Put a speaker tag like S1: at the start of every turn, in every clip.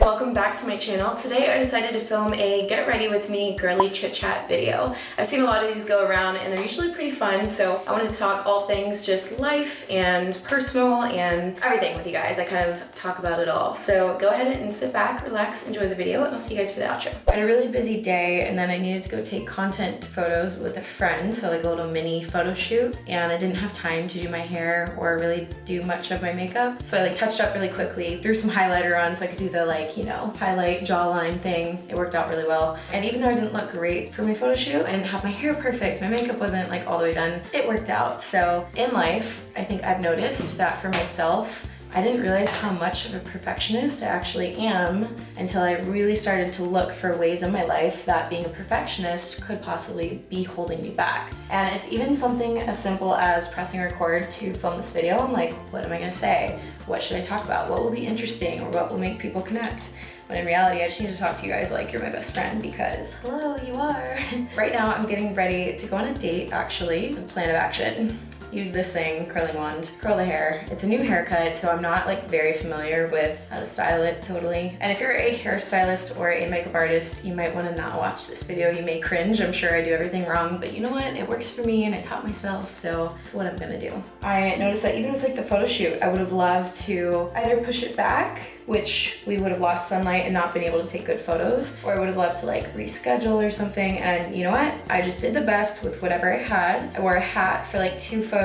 S1: welcome back to my channel. Today I decided to film a get ready with me girly chit chat video. I've seen a lot of these go around and they're usually pretty fun, so I wanted to talk all things just life and personal and everything with you guys. I kind of talk about it all. So go ahead and sit back, relax, enjoy the video, and I'll see you guys for the outro. I had a really busy day and then I needed to go take content photos with a friend, so like a little mini photo shoot, and I didn't have time to do my hair or really do much of my makeup. So I like touched up really quickly, threw some highlighter on so I could do the highlight jawline thing. It worked out really well. And even though I didn't look great for my photo shoot, I didn't have my hair perfect, my makeup wasn't like all the way done, it worked out. So in life, I think I've noticed that for myself, I didn't realize how much of a perfectionist I actually am until I really started to look for ways in my life that being a perfectionist could possibly be holding me back. And it's even something as simple as pressing record to film this video. I'm like, what am I gonna say? What should I talk about? What will be interesting or what will make people connect? When in reality, I just need to talk to you guys like you're my best friend because, hello, you are. Right now, I'm getting ready to go on a date, actually, the plan of action. Use this thing, curling wand, curl the hair. It's a new haircut, so I'm not like very familiar with how to style it totally. And if you're a hairstylist or a makeup artist, you might want to not watch this video. You may cringe. I'm sure I do everything wrong, but you know what? It works for me and I taught myself, so it's what I'm gonna do. I noticed that even with like the photo shoot, I would have loved to either push it back, which we would have lost sunlight and not been able to take good photos, or I would have loved to like reschedule or something. And you know what? I just did the best with whatever I had. I wore a hat for like 2 photos.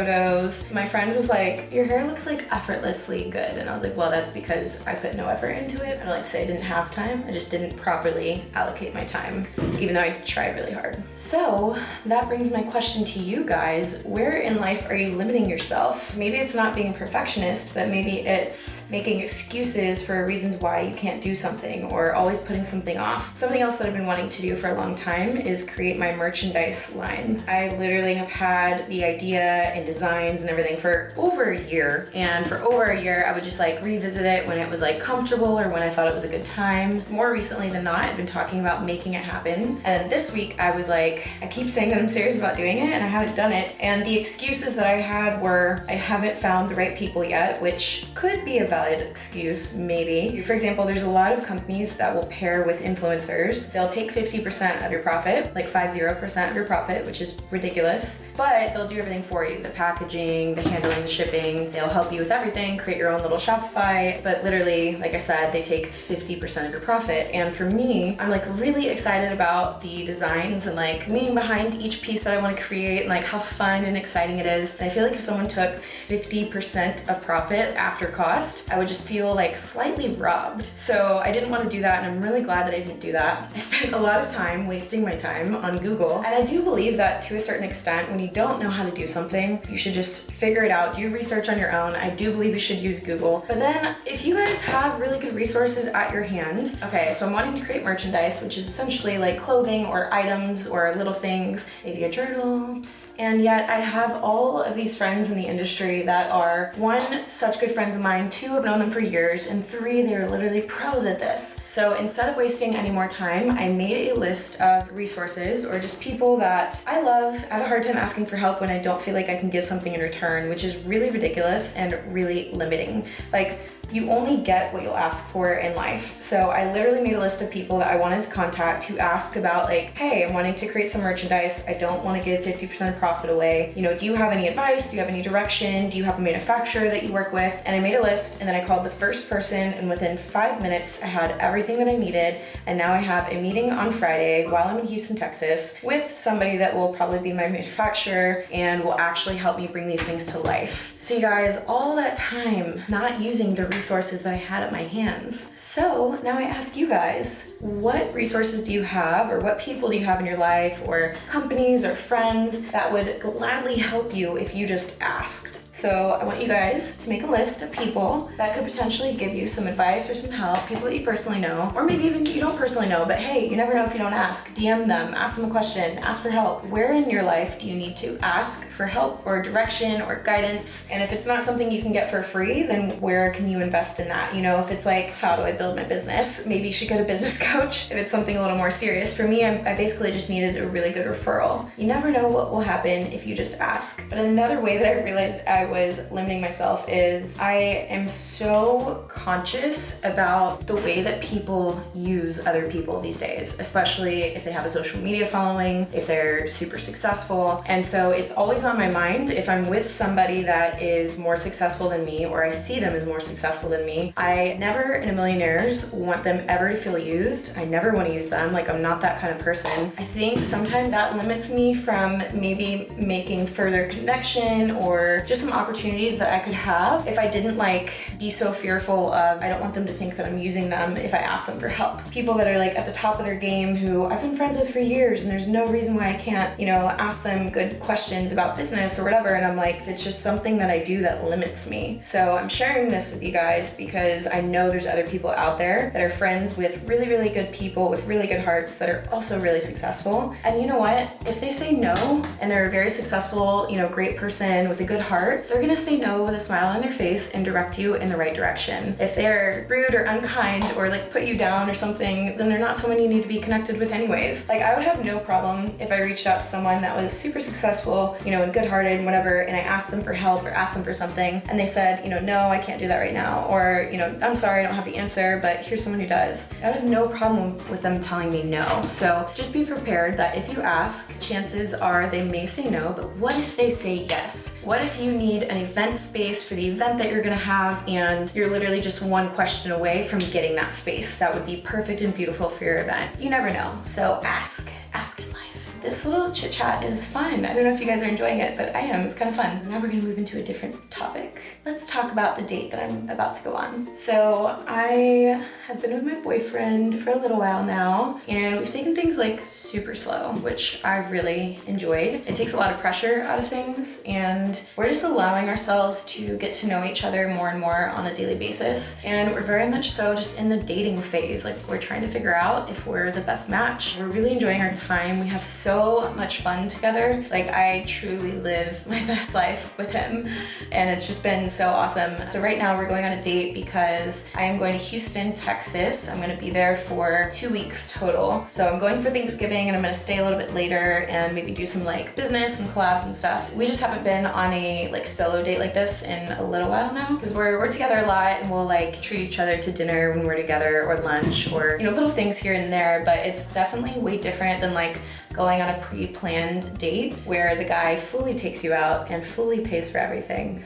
S1: My friend was like, your hair looks like effortlessly good. And I was like, well, that's because I put no effort into it. I don't like to say I didn't have time. I just didn't properly allocate my time, even though I tried really hard. So that brings my question to you guys. Where in life are you limiting yourself? Maybe it's not being a perfectionist, but maybe it's making excuses for reasons why you can't do something or always putting something off. Something else that I've been wanting to do for a long time is create my merchandise line. I literally have had the idea and designs and everything for over a year. And for over a year, I would just like revisit it when it was like comfortable or when I thought it was a good time. More recently than not, I've been talking about making it happen. And this week I was like, I keep saying that I'm serious about doing it and I haven't done it. And the excuses that I had were, I haven't found the right people yet, which could be a valid excuse, maybe. For example, there's a lot of companies that will pair with influencers. They'll take 50% of your profit, like 50% of your profit, which is ridiculous, but they'll do everything for you. The packaging, the handling, the shipping, they'll help you with everything, create your own little Shopify, but literally, like I said, they take 50% of your profit. And for me, I'm like really excited about the designs and like meaning behind each piece that I want to create and like how fun and exciting it is. And I feel like if someone took 50% of profit after cost, I would just feel like slightly robbed. So I didn't want to do that, and I'm really glad that I didn't do that. I spent a lot of time wasting my time on Google, and I do believe that to a certain extent, when you don't know how to do something, you should just figure it out, do research on your own. I do believe you should use Google. But then if you guys have really good resources at your hand, okay, so I'm wanting to create merchandise, which is essentially like clothing or items or little things, maybe a journal, and yet I have all of these friends in the industry that are, 1, such good friends of mine, 2, I've known them for years, and 3, they're literally pros at this. So instead of wasting any more time, I made a list of resources or just people that I love. I have a hard time asking for help when I don't feel like I can give something in return, which is really ridiculous and really limiting. Like, you only get what you'll ask for in life. So I literally made a list of people that I wanted to contact to ask about like, hey, I'm wanting to create some merchandise. I don't want to give 50% of profit away. You know, do you have any advice? Do you have any direction? Do you have a manufacturer that you work with? And I made a list, and then I called the first person, and within 5 minutes, I had everything that I needed. And now I have a meeting on Friday while I'm in Houston, Texas, with somebody that will probably be my manufacturer and will actually help me bring these things to life. So you guys, all that time not using the resources that I had at my hands. So now I ask you guys, what resources do you have, or what people do you have in your life, or companies or friends that would gladly help you if you just asked? So I want you guys to make a list of people that could potentially give you some advice or some help, people that you personally know, or maybe even you don't personally know, but hey, you never know if you don't ask. DM them, ask them a question, ask for help. Where in your life do you need to ask for help or direction or guidance? And if it's not something you can get for free, then where can you invest in that? You know, if it's like, how do I build my business? Maybe you should get a business coach. If it's something a little more serious. For me, I basically just needed a really good referral. You never know what will happen if you just ask. But another way that I realized I was limiting myself is I am so conscious about the way that people use other people these days, especially if they have a social media following, if they're super successful. And so it's always on my mind if I'm with somebody that is more successful than me, or I see them as more successful than me. I never in a million years want them ever to feel used. I never want to use them. Like, I'm not that kind of person. I think sometimes that limits me from maybe making further connection or just some opportunities that I could have if I didn't like be so fearful of, I don't want them to think that I'm using them if I ask them for help. People that are like at the top of their game who I've been friends with for years, and there's no reason why I can't, ask them good questions about business or whatever. And I'm like, it's just something that I do that limits me. So I'm sharing this with you guys because I know there's other people out there that are friends with really, really good people with really good hearts that are also really successful. And you know what? If they say no and they're a very successful, great person with a good heart, they're gonna say no with a smile on their face and direct you in the right direction. If they're rude or unkind or like put you down or something, then they're not someone you need to be connected with anyways. Like, I would have no problem if I reached out to someone that was super successful, and good-hearted and whatever, and I asked them for help or asked them for something, and they said, no, I can't do that right now, or, I'm sorry, I don't have the answer, but here's someone who does. I would have no problem with them telling me no. So just be prepared that if you ask, chances are they may say no, but what if they say yes? What if you need an event space for the event that you're gonna have, and you're literally just one question away from getting that space that would be perfect and beautiful for your event? You never know. So ask in life. This little chit chat is fun. I don't know if you guys are enjoying it, but I am. It's kind of fun. Now we're gonna move into a different topic. Let's talk about the date that I'm about to go on. So I have been with my boyfriend for a little while now, and we've taken things like super slow, which I've really enjoyed. It takes a lot of pressure out of things, and we're just allowing ourselves to get to know each other more and more on a daily basis. And we're very much so just in the dating phase. Like, we're trying to figure out if we're the best match. We're really enjoying our time. We have so much fun together. Like, I truly live my best life with him, and it's just been so awesome. So right now we're going on a date because I am going to Houston, Texas. I'm gonna be there for 2 weeks total. So I'm going for Thanksgiving, and I'm gonna stay a little bit later and maybe do some like business and collabs and stuff. We just haven't been on a like solo date like this in a little while now, because we're together a lot, and we'll like treat each other to dinner when we're together, or lunch, or little things here and there. But it's definitely way different than like going on a pre-planned date where the guy fully takes you out and fully pays for everything.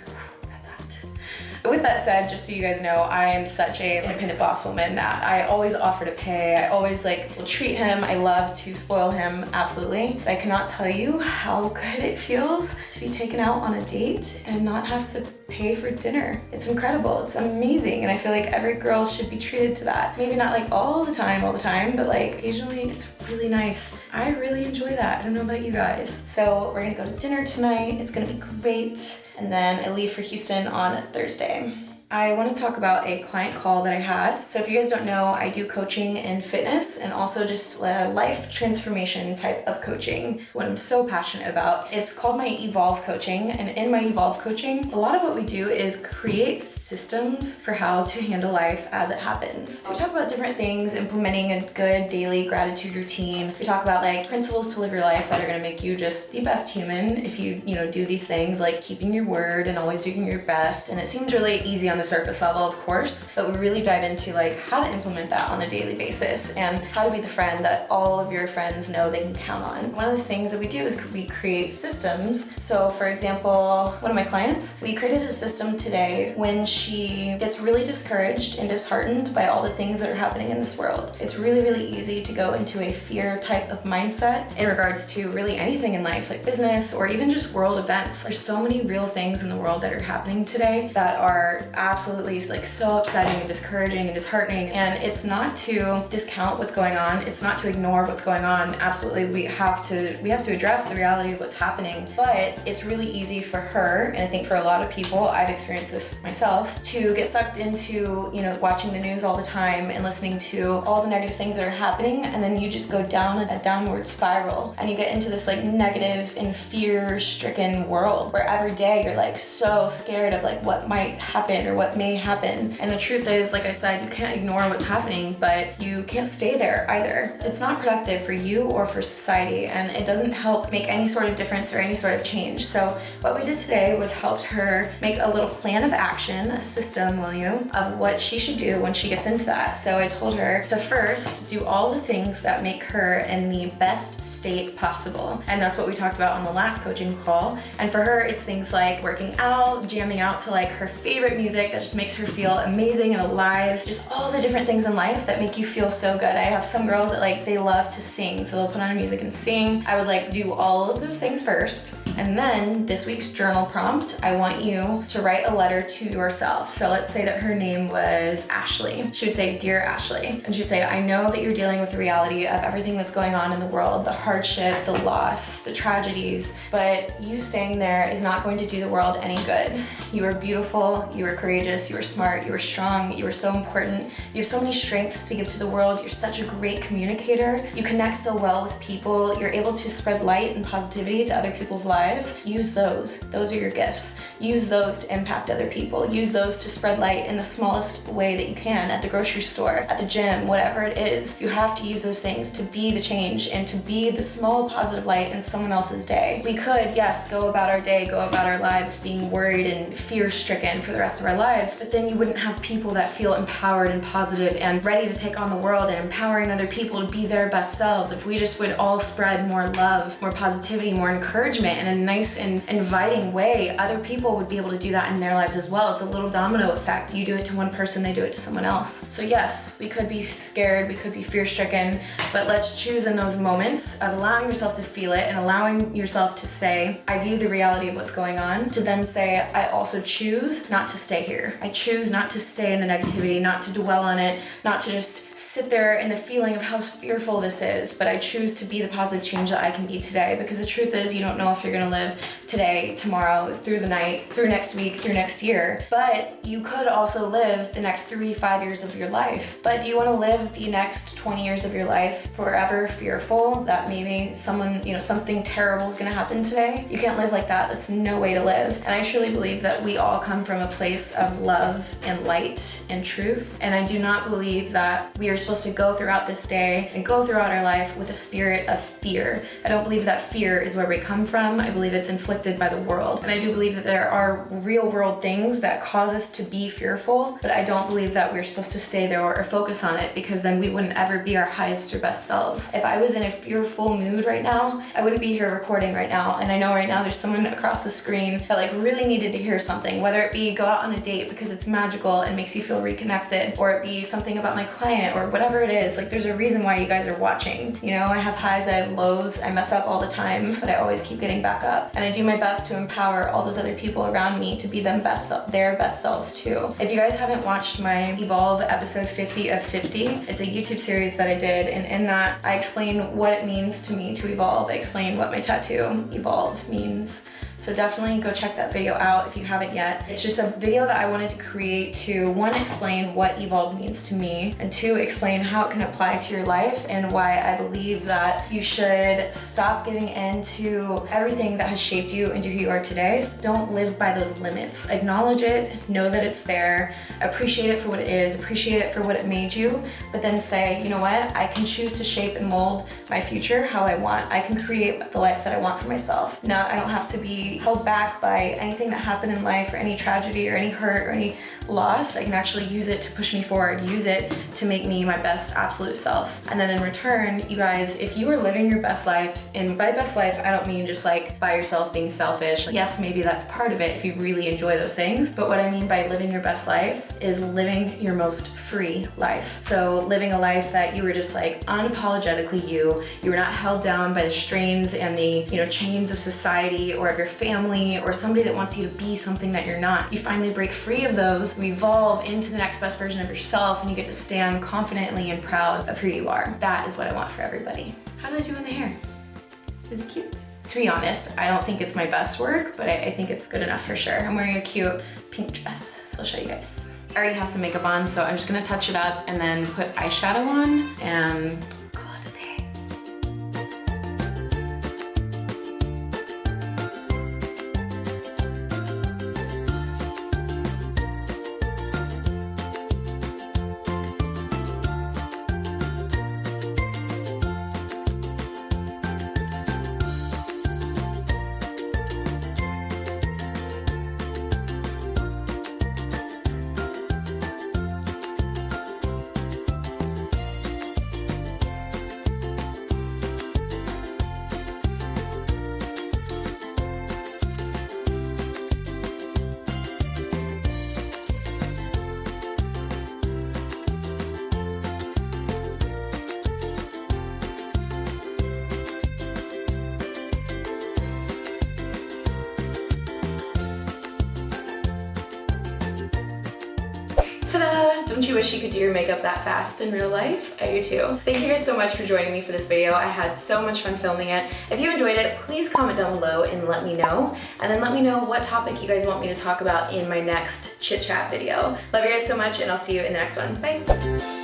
S1: That's hot. With that said, just so you guys know, I am such a independent boss woman that I always offer to pay. I always will treat him. I love to spoil him, absolutely. But I cannot tell you how good it feels to be taken out on a date and not have to pay for dinner. It's incredible. It's amazing. And I feel like every girl should be treated to that. Maybe not like all the time, but like occasionally it's really nice. I really enjoy that. I don't know about you guys. So we're gonna go to dinner tonight. It's gonna be great. And then I leave for Houston on Thursday. I want to talk about a client call that I had. So if you guys don't know, I do coaching in fitness and also just life transformation type of coaching. It's what I'm so passionate about. It's called my Evolve Coaching, and in my Evolve Coaching, a lot of what we do is create systems for how to handle life as it happens. We talk about different things, implementing a good daily gratitude routine. We talk about like principles to live your life that are going to make you just the best human if you do these things, like keeping your word and always doing your best. And it seems really easy on the surface level, of course, but we really dive into like how to implement that on a daily basis and how to be the friend that all of your friends know they can count on. One of the things that we do is we create systems. So for example, one of my clients, we created a system today when she gets really discouraged and disheartened by all the things that are happening in this world. It's really, really easy to go into a fear type of mindset in regards to really anything in life, like business or even just world events. There's so many real things in the world that are happening today that are absolutely like so upsetting and discouraging and disheartening. And it's not to discount what's going on. It's not to ignore what's going on. Absolutely, we have to address the reality of what's happening. But it's really easy for her, and I think for a lot of people, I've experienced this myself, to get sucked into, watching the news all the time and listening to all the negative things that are happening, and then you just go down a downward spiral and you get into this like negative and fear-stricken world where every day you're like so scared of like what might happen or what may happen. And the truth is, like I said, you can't ignore what's happening, but you can't stay there either. It's not productive for you or for society, and it doesn't help make any sort of difference or any sort of change. So what we did today was helped her make a little plan of action, a system, will you, of what she should do when she gets into that. So I told her to first do all the things that make her in the best state possible. And that's what we talked about on the last coaching call. And for her, it's things like working out, jamming out to like her favorite music that just makes her feel amazing and alive. Just all the different things in life that make you feel so good. I have some girls that like, they love to sing, so they'll put on music and sing. I was like, do all of those things first. And then this week's journal prompt, I want you to write a letter to yourself. So let's say that her name was Ashley. She would say, Dear Ashley. And she'd say, I know that you're dealing with the reality of everything that's going on in the world, the hardship, the loss, the tragedies, but you staying there is not going to do the world any good. You are beautiful, you are courageous, you are smart, you are strong, you are so important. You have so many strengths to give to the world. You're such a great communicator. You connect so well with people. You're able to spread light and positivity to other people's lives. Use those. Those are your gifts. Use those to impact other people. Use those to spread light in the smallest way that you can, at the grocery store, at the gym, whatever it is. You have to use those things to be the change and to be the small positive light in someone else's day. We could, yes, go about our day, go about our lives being worried and fear-stricken for the rest of our lives, but then you wouldn't have people that feel empowered and positive and ready to take on the world and empowering other people to be their best selves. If we just would all spread more love, more positivity, more encouragement in a nice and inviting way, other people would be able to do that in their lives as well. It's a little domino effect. You do it to one person, they do it to someone else. So yes, we could be scared, we could be fear-stricken, but let's choose in those moments of allowing yourself to feel it and allowing yourself to say, I view the reality of what's going on, to then say, I also choose not to stay here. I choose not to stay in the negativity, not to dwell on it, not to just sit there in the feeling of how fearful this is, but I choose to be the positive change that I can be today, because the truth is you don't know if you're gonna live today, tomorrow, through the night, through next week, through next year, but you could also live the next 3-5 years of your life. But do you wanna live the next 20 years of your life forever fearful that maybe someone, something terrible is gonna happen today? You can't live like that. That's no way to live. And I truly believe that we all come from a place of love and light and truth. And I do not believe that we are supposed to go throughout this day and go throughout our life with a spirit of fear. I don't believe that fear is where we come from. I believe it's inflicted by the world. And I do believe that there are real world things that cause us to be fearful, but I don't believe that we're supposed to stay there or focus on it, because then we wouldn't ever be our highest or best selves. If I was in a fearful mood right now, I wouldn't be here recording right now. And I know right now there's someone across the screen that like really needed to hear something, whether it be go out on a date because it's magical and makes you feel reconnected, or it be something about my client or whatever it is. Like there's a reason why you guys are watching. I have highs, I have lows, I mess up all the time, but I always keep getting back up. And I do my best to empower all those other people around me to be their best selves too. If you guys haven't watched my Evolve episode 50 of 50, it's a YouTube series that I did, and in that I explain what it means to me to evolve. I explain what my tattoo Evolve means. So definitely go check that video out if you haven't yet. It's just a video that I wanted to create to, one, explain what Evolve means to me, and two, explain how it can apply to your life and why I believe that you should stop giving in to everything that has shaped you into who you are today. Don't live by those limits. Acknowledge it, know that it's there, appreciate it for what it is, appreciate it for what it made you, but then say, you know what, I can choose to shape and mold my future how I want. I can create the life that I want for myself. No, I don't have to be held back by anything that happened in life or any tragedy or any hurt or any loss. I can actually use it to push me forward, use it to make me my best absolute self. And then in return, you guys, if you are living your best life, and by best life, I don't mean just like by yourself being selfish. Yes, maybe that's part of it if you really enjoy those things. But what I mean by living your best life is living your most free life. So living a life that you were just like unapologetically you were not held down by the strains and the, chains of society or of your family or somebody that wants you to be something that you're not. You finally break free of those, you evolve into the next best version of yourself, and you get to stand confidently and proud of who you are. That is what I want for everybody. How did I do in the hair? Is it cute? To be honest, I don't think it's my best work, but I think it's good enough for sure. I'm wearing a cute pink dress, so I'll show you guys. I already have some makeup on, so I'm just gonna touch it up and then put eyeshadow on and call it a day. Don't you wish you could do your makeup that fast in real life? I do too. Thank you guys so much for joining me for this video. I had so much fun filming it. If you enjoyed it, please comment down below and let me know. And then let me know what topic you guys want me to talk about in my next chit chat video. Love you guys so much, and I'll see you in the next one. Bye.